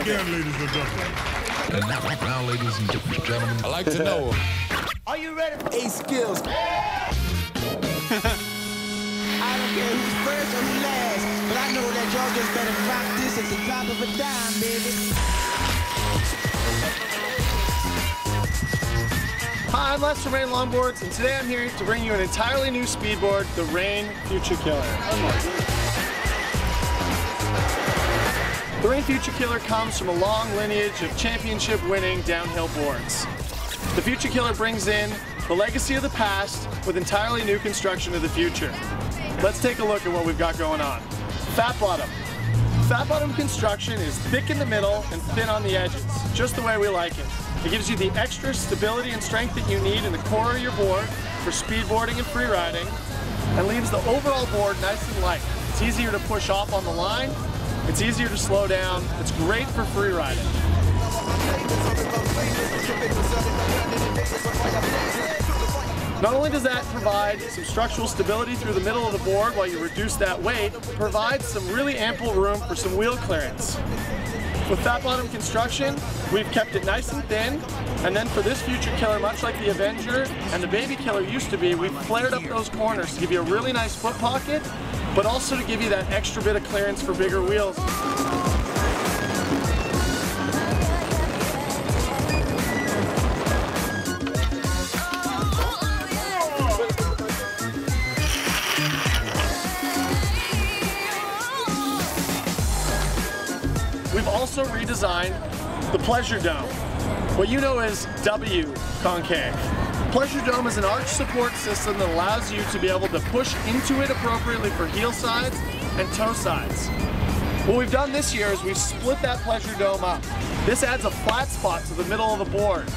again, ladies and gentlemen. And now, ladies and gentlemen, I'd like to know. Are you ready for Ace skills? I don't care who's first or who last, but I know that y'all just better rock this at the drop of a dime, baby. Hi, I'm Les from Rayne Longboards, and today I'm here to bring you an entirely new speedboard, the Rayne Future Killer. The Rayne Future Killer comes from a long lineage of championship-winning downhill boards. The Future Killer brings in the legacy of the past with entirely new construction of the future. Let's take a look at what we've got going on. Fat bottom. Fat bottom construction is thick in the middle and thin on the edges, just the way we like it. It gives you the extra stability and strength that you need in the core of your board for speedboarding and freeriding, and leaves the overall board nice and light. It's easier to push off on the line, it's easier to slow down, it's great for freeriding. Not only does that provide some structural stability through the middle of the board while you reduce that weight, it provides some really ample room for some wheel clearance. With fat bottom construction, we've kept it nice and thin, and then for this Future Killer, much like the Avenger and the Baby Killer used to be, we've flared up those corners to give you a really nice foot pocket, but also to give you that extra bit of clearance for bigger wheels. We've also redesigned the Pleasure Dome, what you know as W concave. Pleasure Dome is an arch support system that allows you to be able to push into it appropriately for heel sides and toe sides. What we've done this year is we've split that Pleasure Dome up. This adds a flat spot to the middle of the board.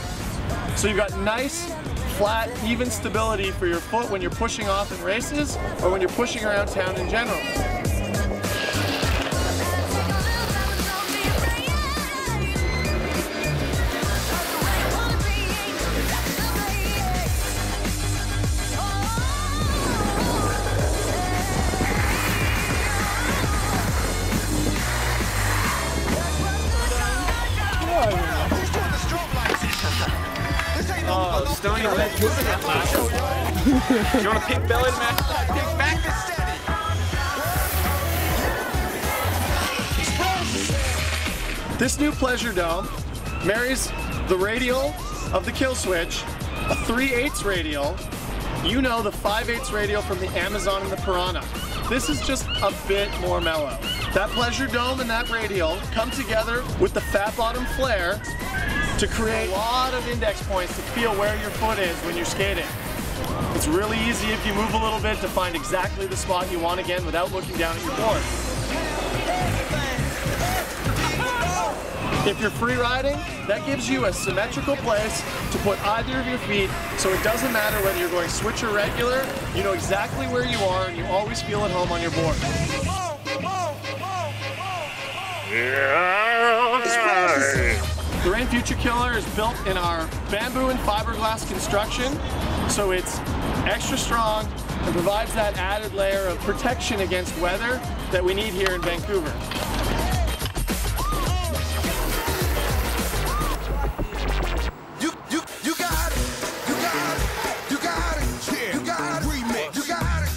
So you've got nice, flat, even stability for your foot when you're pushing off in races or when you're pushing around town in general. Stone your leg. You want a pink belly to match that? Pink back and steady. This new Pleasure Dome marries the radial of the Killswitch, a 3/8 radial, you know, the 5/8 radial from the Amazon and the Piranha. This is just a bit more mellow. That Pleasure Dome and that radial come together with the fat bottom flare to create a lot of index points to feel where your foot is when you're skating. It's really easy if you move a little bit to find exactly the spot you want again without looking down at your board. If you're free riding, that gives you a symmetrical place to put either of your feet, so it doesn't matter whether you're going switch or regular, you know exactly where you are and you always feel at home on your board. The Rayne Future Killer is built in our bamboo and fiberglass construction, so it's extra strong and provides that added layer of protection against weather that we need here in Vancouver.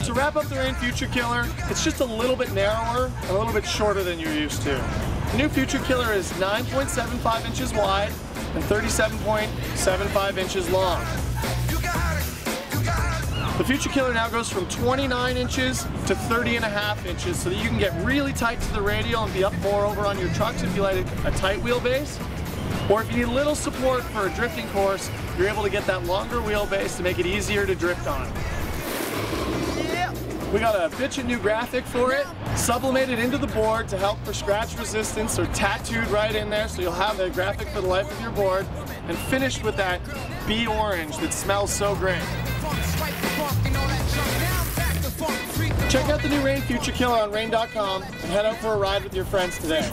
To wrap up the Rayne Future Killer, it's just a little bit narrower and a little bit shorter than you're used to. The new Future Killer is 9.75 inches wide and 37.75 inches long. The Future Killer now goes from 29 inches to 30.5 inches so that you can get really tight to the radial and be up more over on your trucks if you like a tight wheelbase. Or if you need a little support for a drifting course, you're able to get that longer wheelbase to make it easier to drift on. We got a bitchin' new graphic for it, sublimated into the board to help for scratch resistance, or tattooed right in there so you'll have the graphic for the life of your board, and finished with that bee orange that smells so great. Check out the new Rayne Future Killer on Rayne.com and head out for a ride with your friends today.